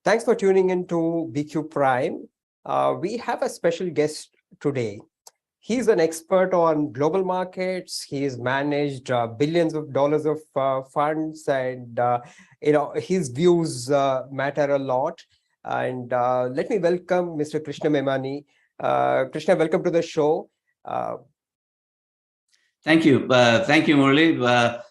Thanks for tuning in to BQ Prime. We have a special guest today. He's an expert on global markets. He's managed billions of dollars of funds, and his views matter a lot. And let me welcome Mr. Krishna Memani. Krishna, welcome to the show. Thank you. Thank you, Murli.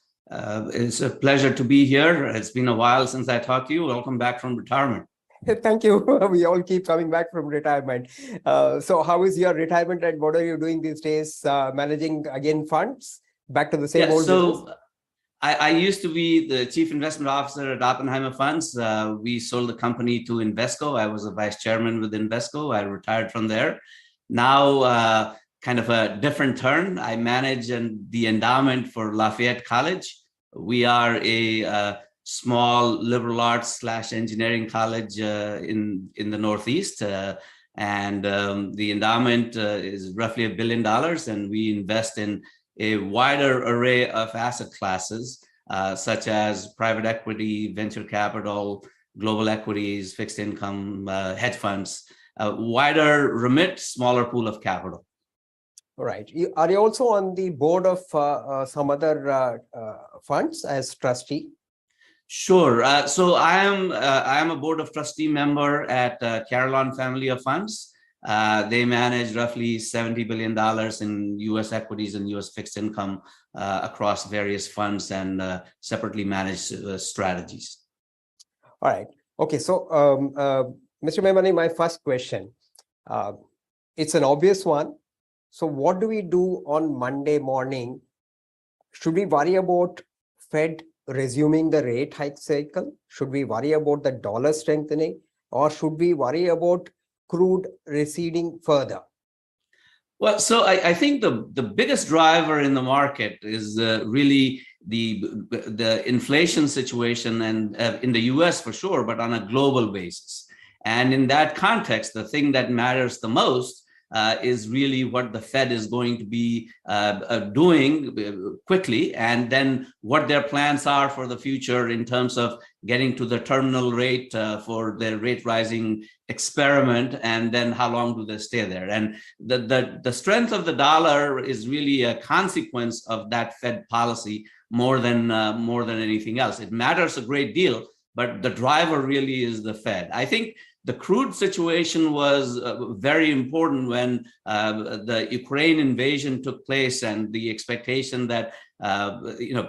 It's a pleasure to be here. It's been a while since I talked to you. Welcome back from retirement. Thank you. We all keep coming back from retirement. So how is your retirement and what are you doing these days? Managing again funds? Back to the same old business? I used to be the chief investment officer at Oppenheimer Funds. We sold the company to Invesco. I was a vice chairman with Invesco. I retired from there. Now, kind of a different turn. I manage the endowment for Lafayette College. We are a small liberal arts / engineering college in the Northeast. And the endowment is roughly $1 billion. And we invest in a wider array of asset classes, such as private equity, venture capital, global equities, fixed income, hedge funds, wider remit, smaller pool of capital. All right. Are you also on the board of some other funds as trustee? Sure. So I am a board of trustee member at Carillon Family of Funds. They manage roughly $70 billion in U.S. equities and U.S. fixed income across various funds and separately managed strategies. All right. Okay. So, Mr. Memani, my first question, it's an obvious one. So what do we do on Monday morning? Should we worry about Fed resuming the rate hike cycle? Should we worry about the dollar strengthening? Or should we worry about crude receding further? Well, so I think the biggest driver in the market is really the inflation situation, and in the US for sure, but on a global basis. And in that context, the thing that matters the most is really what the Fed is going to be doing quickly, and then what their plans are for the future in terms of getting to the terminal rate for their rate rising experiment, and then how long do they stay there. And the strength of the dollar is really a consequence of that Fed policy more than anything else. It matters a great deal, but the driver really is the Fed. I think the crude situation was very important when the Ukraine invasion took place, and the expectation that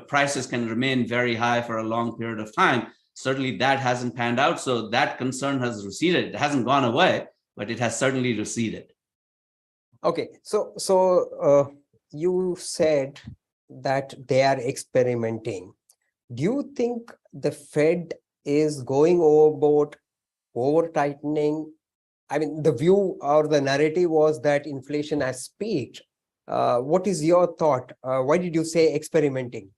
prices can remain very high for a long period of time. Certainly that hasn't panned out, so that concern has receded. It hasn't gone away, but it has certainly receded. Okay, so you said that they are experimenting. Do you think the Fed is going overboard, over tightening? I mean, the view or the narrative was that inflation has peaked. What is your thought? Why did you say experimenting?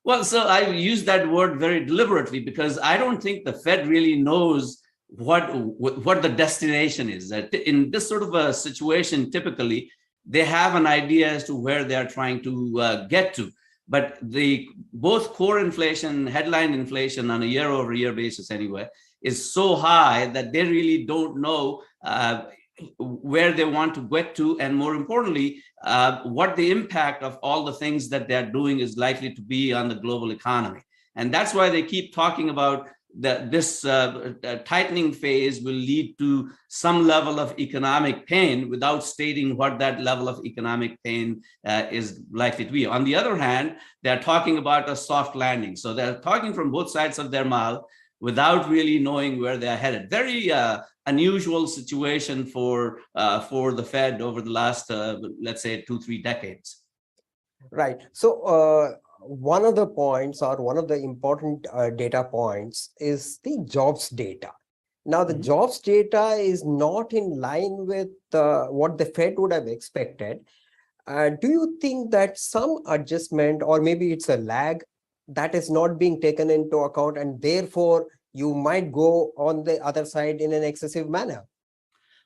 Well, so I use that word very deliberately because I don't think the Fed really knows what the destination is. In this sort of a situation, typically, they have an idea as to where they are trying to get to. But both core inflation, headline inflation on a year-over-year basis anyway, is so high that they really don't know where they want to get to, and more importantly, what the impact of all the things that they're doing is likely to be on the global economy. And that's why they keep talking about this tightening phase will lead to some level of economic pain without stating what that level of economic pain is likely to be. On the other hand, they're talking about a soft landing. So they're talking from both sides of their mouth without really knowing where they're headed. Very unusual situation for the Fed over the last, let's say, 2-3 decades. Right. So one of the points, or one of the important data points, is the jobs data. Now, the jobs data is not in line with what the Fed would have expected. Do you think that some adjustment, or maybe it's a lag, that is not being taken into account, and therefore you might go on the other side in an excessive manner?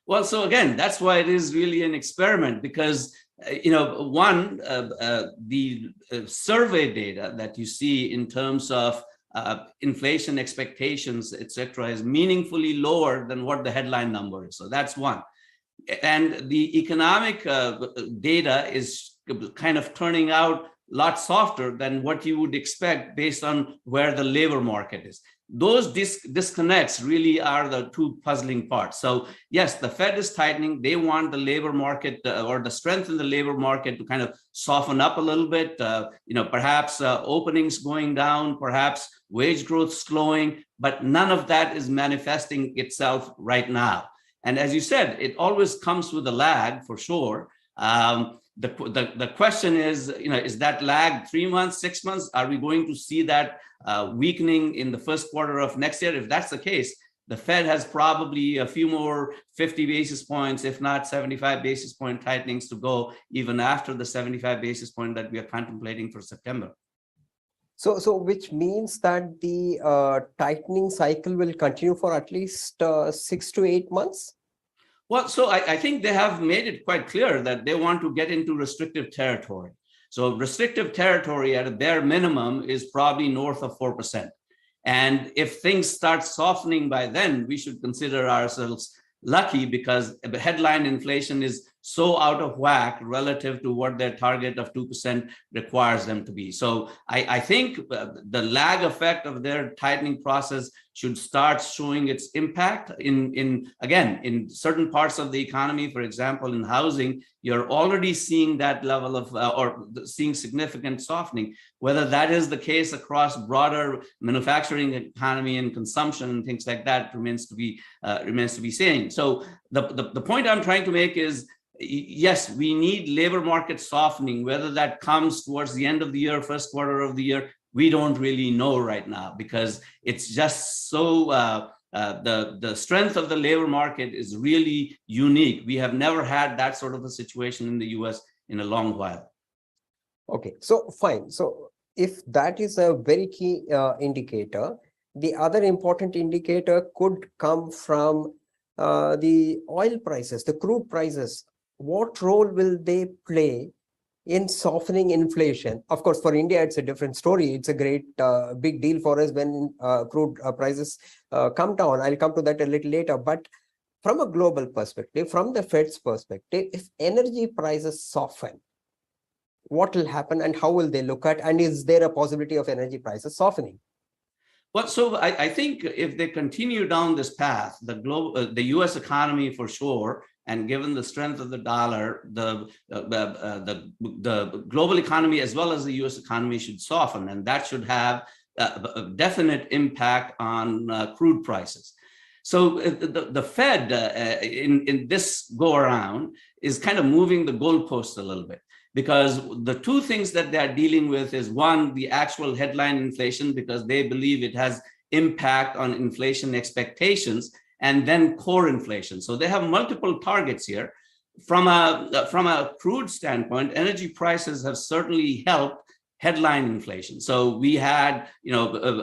Well, so again, that's why it is really an experiment, because the survey data that you see in terms of inflation expectations, etc., is meaningfully lower than what the headline number is. So that's one. And the economic data is kind of turning out a lot softer than what you would expect based on where the labor market is. Those disconnects really are the two puzzling parts. So yes, the Fed is tightening. They want the labor market or the strength in the labor market to kind of soften up a little bit. Perhaps openings going down, perhaps wage growth slowing, but none of that is manifesting itself right now. And as you said, it always comes with a lag for sure. The question is that lag 3 months, 6 months? Are we going to see that weakening in the first quarter of next year? If that's the case, the Fed has probably a few more 50 basis points, if not 75 basis point tightenings to go, even after the 75 basis point that we are contemplating for September. So which means that the tightening cycle will continue for at least 6 to 8 months? Well, so I think they have made it quite clear that they want to get into restrictive territory. So restrictive territory at a bare minimum is probably north of 4%. And if things start softening by then, we should consider ourselves lucky, because the headline inflation is so out of whack relative to what their target of 2% requires them to be. So I think the lag effect of their tightening process should start showing its impact in certain parts of the economy. For example, in housing, you're already seeing that level of or seeing significant softening. Whether that is the case across broader manufacturing economy and consumption and things like that remains to be seen. So the point I'm trying to make is, yes, we need labor market softening. Whether that comes towards the end of the year, first quarter of the year, we don't really know right now, because it's just so the strength of the labor market is really unique. We have never had that sort of a situation in the US in a long while. Okay, so fine. So if that is a very key indicator, the other important indicator could come from the oil prices, the crude prices. What role will they play in softening inflation? Of course, for India, it's a different story. It's a great big deal for us when crude prices come down. I'll come to that a little later. But from a global perspective, from the Fed's perspective, if energy prices soften, what will happen and how will they look at? And is there a possibility of energy prices softening? Well, so I think if they continue down this path, the U.S. economy for sure, and given the strength of the dollar, the global economy as well as the U.S. economy should soften, and that should have a definite impact on crude prices. So the Fed in this go around is kind of moving the goalposts a little bit, because the two things that they're dealing with is, one, the actual headline inflation, because they believe it has impact on inflation expectations, and then core inflation. So they have multiple targets here. From a crude standpoint, energy prices have certainly helped headline inflation. So we had, a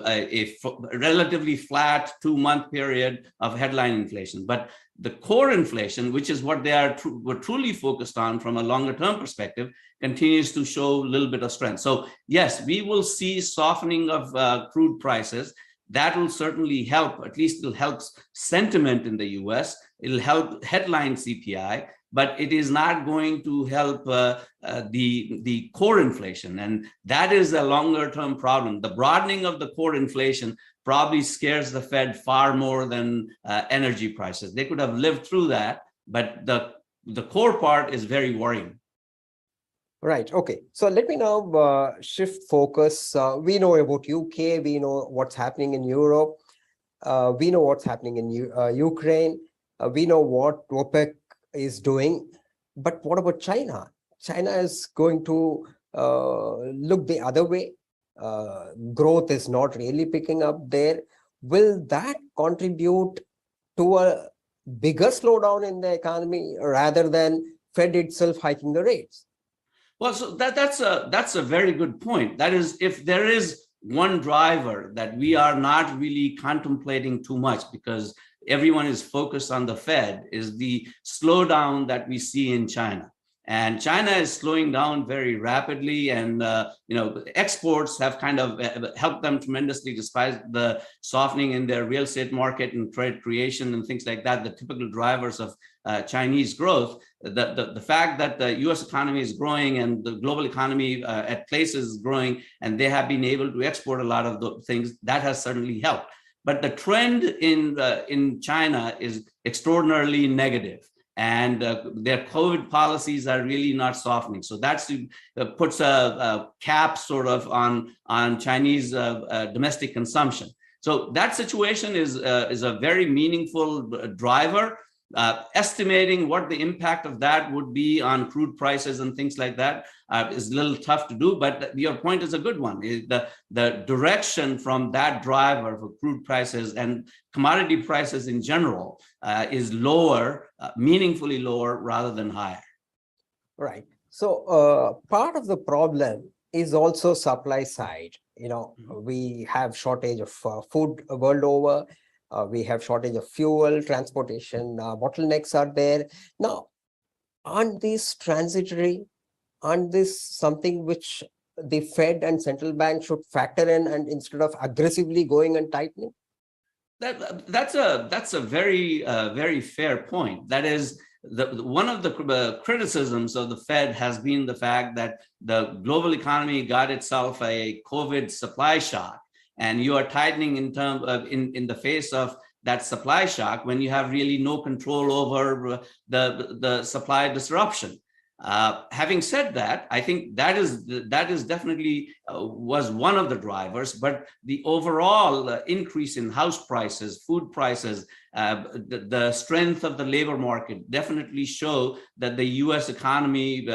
relatively flat 2-month period of headline inflation, but the core inflation, which is what they were truly focused on from a longer term perspective, continues to show a little bit of strength. So yes, we will see softening of crude prices. That will certainly help. At least it'll help sentiment in the US. It'll help headline CPI, but it is not going to help the core inflation. And that is a longer term problem. The broadening of the core inflation probably scares the Fed far more than energy prices. They could have lived through that, but the core part is very worrying. Right. Okay. So let me now shift focus. We know about UK. We know what's happening in Europe. We know what's happening in Ukraine. We know what OPEC is doing. But what about China? China is going to look the other way. Growth is not really picking up there. Will that contribute to a bigger slowdown in the economy rather than Fed itself hiking the rates? Well, so that's a very good point. That is, if there is one driver that we are not really contemplating too much, because everyone is focused on the Fed, is the slowdown that we see in China. And China is slowing down very rapidly, and exports have kind of helped them tremendously, despite the softening in their real estate market and trade creation and things like that, the typical drivers of Chinese growth. The fact that the US economy is growing and the global economy at places is growing, and they have been able to export a lot of those things, that has certainly helped. But the trend in China is extraordinarily negative, and their COVID policies are really not softening. So that's puts a cap sort of on Chinese domestic consumption. So that situation is a very meaningful driver. Estimating what the impact of that would be on crude prices and things like that is a little tough to do, but your point is a good one. The direction from that driver for crude prices and commodity prices in general is lower, meaningfully lower rather than higher. Right. So part of the problem is also supply side. We have shortage of food world over. We have shortage of fuel, transportation, bottlenecks are there. Now, aren't these transitory? Aren't this something which the Fed and central bank should factor in, and instead of aggressively going and tightening? That's a very very fair point. That is, one of the criticisms of the Fed has been the fact that the global economy got itself a COVID supply shock. And you are tightening in terms of in the face of that supply shock when you have really no control over the supply disruption. Having said that, I think that is definitely was one of the drivers, but the overall increase in house prices, food prices, the strength of the labor market definitely show that the U.S. economy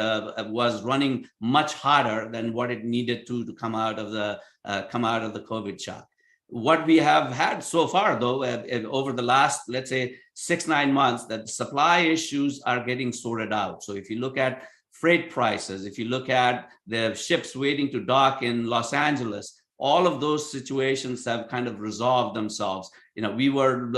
was running much harder than what it needed to come out of the COVID shock. What we have had so far, though, over the last, let's say, 6-9 months, that supply issues are getting sorted out. So if you look at freight prices, if you look at the ships waiting to dock in Los Angeles, all of those situations have kind of resolved themselves. We were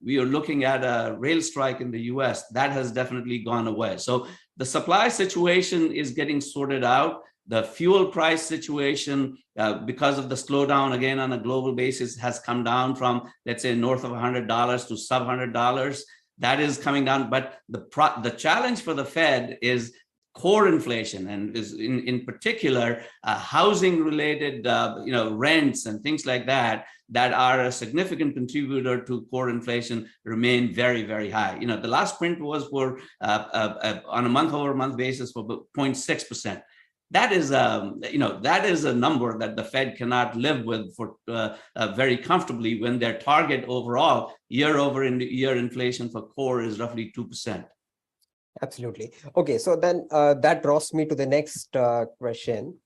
looking at a rail strike in the US. That has definitely gone away. So the supply situation is getting sorted out. The fuel price situation, because of the slowdown, again, on a global basis, has come down from, let's say, north of $100 to sub $100. That is coming down. But the challenge for the Fed is core inflation, and is in particular housing related rents and things like that are a significant contributor to core inflation remain very, very high. The last print was for on a month over month basis for 0.6%. That is a number that the Fed cannot live with for very comfortably, when their target overall year over year inflation for core is roughly 2%. Absolutely. Okay, so then that draws me to the next question.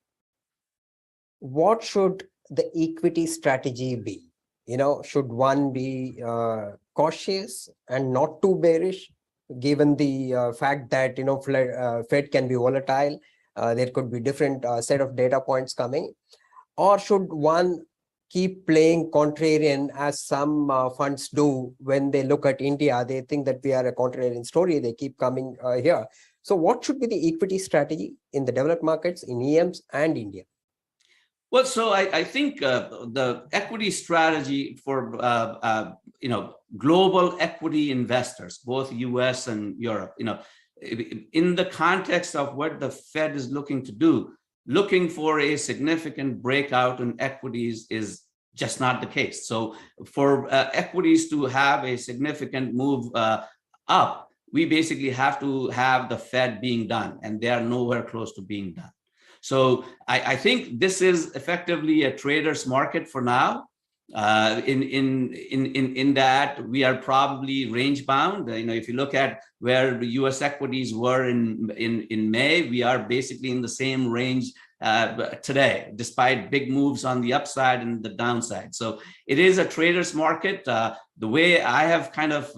What should the equity strategy be? Should one be cautious and not too bearish, given the fact that Fed can be volatile? There could be different set of data points coming, or should one keep playing contrarian, as some funds do when they look at India? They think that we are a contrarian story. They keep coming here. So what should be the equity strategy in the developed markets, in EMs and India? Well, so I think the equity strategy for global equity investors, both US and Europe, in the context of what the Fed is looking to do, looking for a significant breakout in equities is just not the case. So for equities to have a significant move up, we basically have to have the Fed being done, and they are nowhere close to being done. So I think this is effectively a trader's market for now. In that we are probably range bound. If you look at where the U.S. equities were in May, we are basically in the same range today, despite big moves on the upside and the downside. So it is a trader's market. The way I have kind of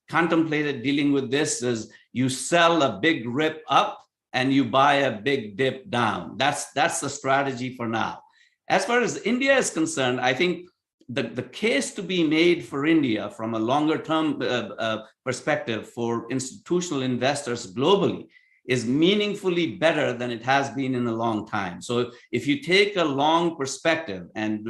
contemplated dealing with this is you sell a big rip up and you buy a big dip down. That's the strategy for now. As far as India is concerned, I think the case to be made for India from a longer term perspective for institutional investors globally is meaningfully better than it has been in a long time. So if you take a long perspective and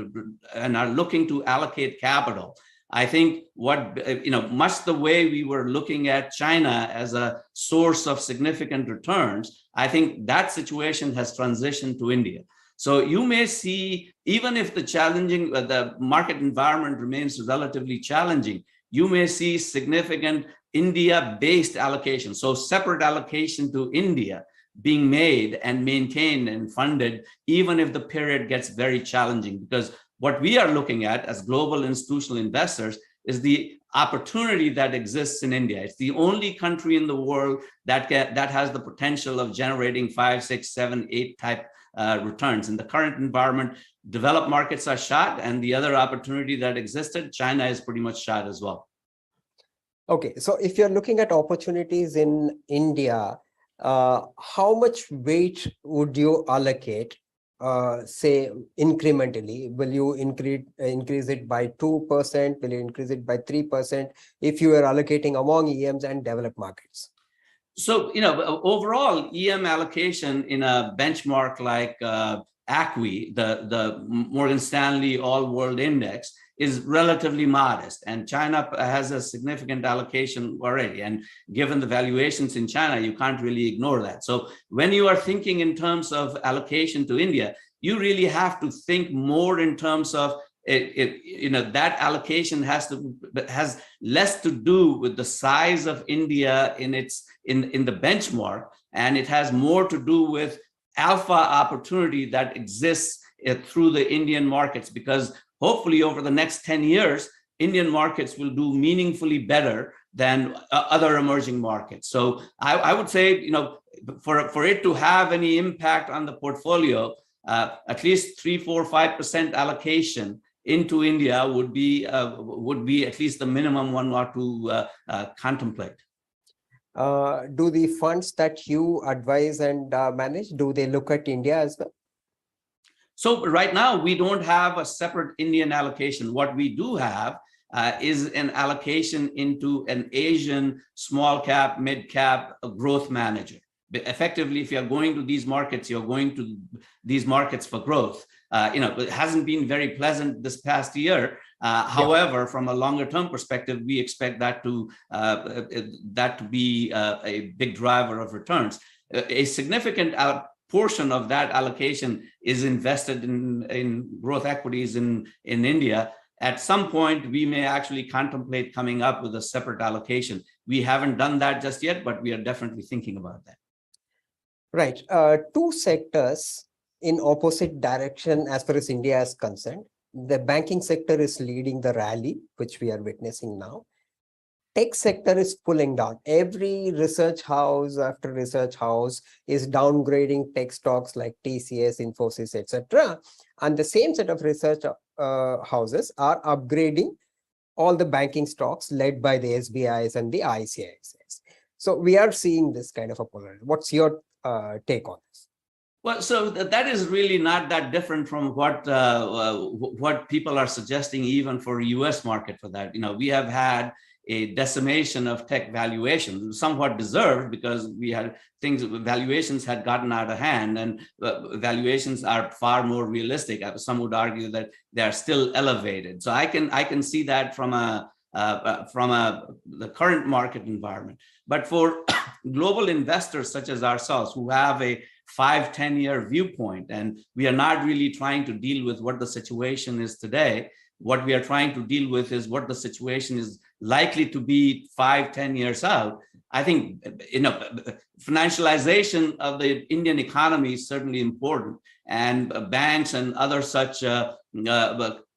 are looking to allocate capital, I think much the way we were looking at China as a source of significant returns, I think that situation has transitioned to India. So you may see, even if the market environment remains relatively challenging, you may see significant India-based allocation, so separate allocation to India being made and maintained and funded, even if the period gets very challenging. Because what we are looking at as global institutional investors is the opportunity that exists in India. It's the only country in the world that has the potential of generating 5, 6, 7, 8 type returns. In the current environment, developed markets are shot, and the other opportunity that existed, China is pretty much shot as well. Okay, so if you're looking at opportunities in India, how much weight would you allocate, say incrementally? Will you increase it by 2%? Will you increase it by 3% if you are allocating among EMs and developed markets? So, overall EM allocation in a benchmark like ACWI, the Morgan Stanley All World Index, is relatively modest, and China has a significant allocation already. And given the valuations in China, you can't really ignore that. So when you are thinking in terms of allocation to India, you really have to think more in terms of that allocation has less to do with the size of India in the benchmark, and it has more to do with alpha opportunity that exists through the Indian markets, because hopefully over the next 10 years, Indian markets will do meaningfully better than other emerging markets. So I would say, for it to have any impact on the portfolio, at least 3, 4, 5% allocation into India would be at least the minimum one ought to contemplate. Do the funds that you advise and manage, do they look at India as well? So right now, we don't have a separate Indian allocation. What we do have is an allocation into an Asian small cap, mid cap growth manager. Effectively, if you're going to these markets, you're going to these markets for growth. It hasn't been very pleasant this past year. However, from a longer term perspective, we expect that to be a big driver of returns. A significant portion of that allocation is invested in growth equities in India. At some point, we may actually contemplate coming up with a separate allocation. We haven't done that just yet, but we are definitely thinking about that. Right. Two sectors in opposite direction as far as India is concerned. The banking sector is leading the rally, which we are witnessing now. Tech sector is pulling down. Every research house after research house is downgrading tech stocks like TCS, Infosys, etc. And the same set of research houses are upgrading all the banking stocks led by the SBIs and the ICICIs. So we are seeing this kind of a polarity. What's your take on this? Well, so that is really not that different from what people are suggesting, even for U.S. market for that. We have had a decimation of tech valuations, somewhat deserved, because valuations had gotten out of hand, and valuations are far more realistic. Some would argue that they are still elevated. So I can see that from the current market environment. But for global investors such as ourselves, who have a 5-10 year viewpoint, and we are not really trying to deal with what the situation is today. What we are trying to deal with is what the situation is likely to be 5-10 years out. I think financialization of the Indian economy is certainly important, and banks and other such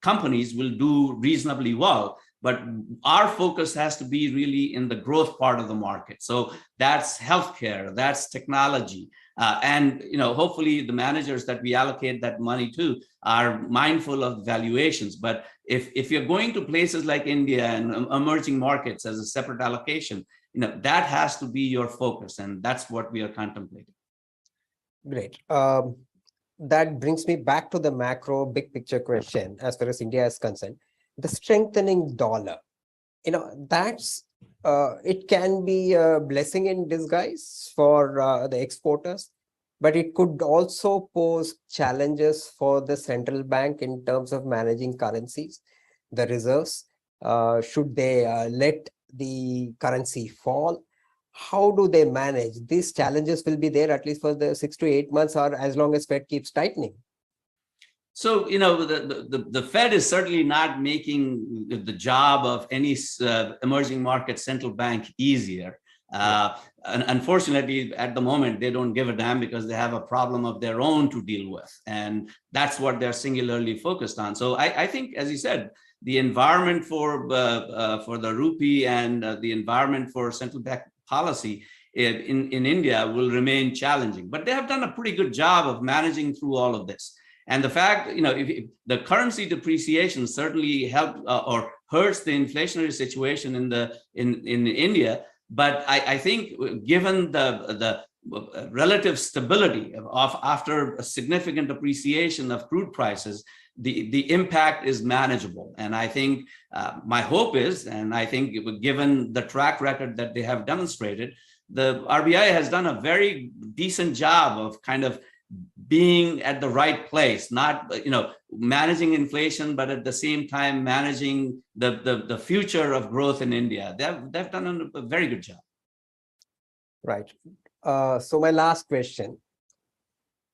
companies will do reasonably well. But our focus has to be really in the growth part of the market. So that's healthcare, that's technology. And hopefully the managers that we allocate that money to are mindful of valuations. But if you're going to places like India and emerging markets as a separate allocation, that has to be your focus, and that's what we are contemplating. Great. That brings me back to the macro big picture question as far as India is concerned. The strengthening dollar, that's It can be a blessing in disguise for the exporters, but it could also pose challenges for the central bank in terms of managing currencies, the reserves. Should they let the currency fall? How do they manage? These challenges will be there at least for the 6 to 8 months, or as long as Fed keeps tightening. So, the Fed is certainly not making the job of any emerging market central bank easier. And unfortunately, at the moment, they don't give a damn because they have a problem of their own to deal with. And that's what they're singularly focused on. So I think, as you said, the environment for the rupee and the environment for central bank policy in India will remain challenging. But they have done a pretty good job of managing through all of this. And the fact, if the currency depreciation certainly helped or hurts the inflationary situation in India, but I think given the relative stability of after a significant appreciation of crude prices, the impact is manageable. And I think my hope is, and I think given the track record that they have demonstrated, the RBI has done a very decent job of kind of being at the right place, not managing inflation, but at the same time managing the future of growth in India. They've done a very good job. Right. So my last question: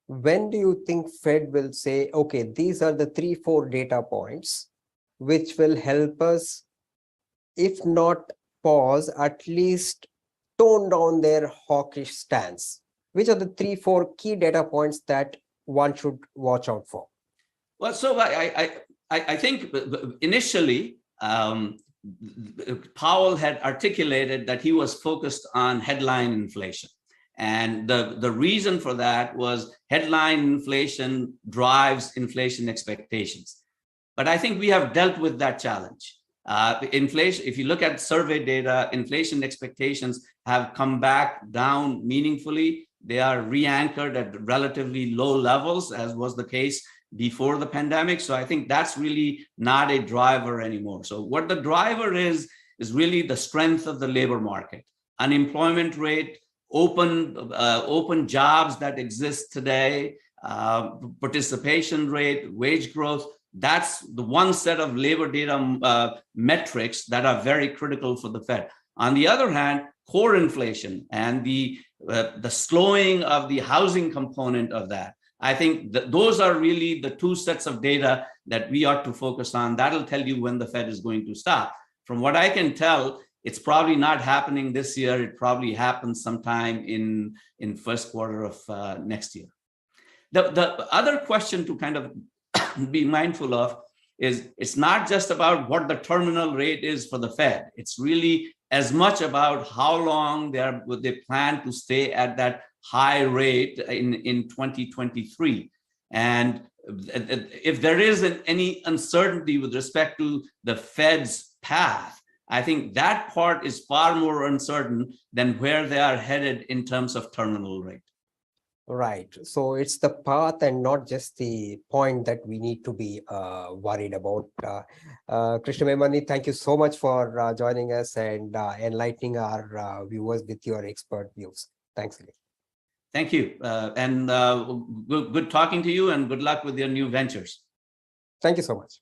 when do you think Fed will say, okay, these are the 3-4 data points which will help us, if not pause, at least tone down their hawkish stance? Which are the 3-4 key data points that one should watch out for? Well, so I think initially Powell had articulated that he was focused on headline inflation. And the reason for that was headline inflation drives inflation expectations. But I think we have dealt with that challenge. Inflation, if you look at survey data, inflation expectations have come back down meaningfully. They are re-anchored at relatively low levels, as was the case before the pandemic. So I think that's really not a driver anymore. So what the driver is really the strength of the labor market, unemployment rate, open jobs that exist today, participation rate, wage growth. That's the one set of labor data metrics that are very critical for the Fed. On the other hand, core inflation and the slowing of the housing component of that, I think those are really the two sets of data that we ought to focus on. That'll tell you when the Fed is going to stop. From what I can tell, it's probably not happening this year. It probably happens sometime in first quarter of next year. The other question to kind of be mindful of is it's not just about what the terminal rate is for the Fed. It's really as much about how long they plan to stay at that high rate in 2023. And if there isn't any uncertainty with respect to the Fed's path, I think that part is far more uncertain than where they are headed in terms of terminal rate. Right. So it's the path and not just the point that we need to be worried about. Krishna Memani, thank you so much for joining us and enlightening our viewers with your expert views. Thanks again. Thank you. And good talking to you, and good luck with your new ventures. Thank you so much.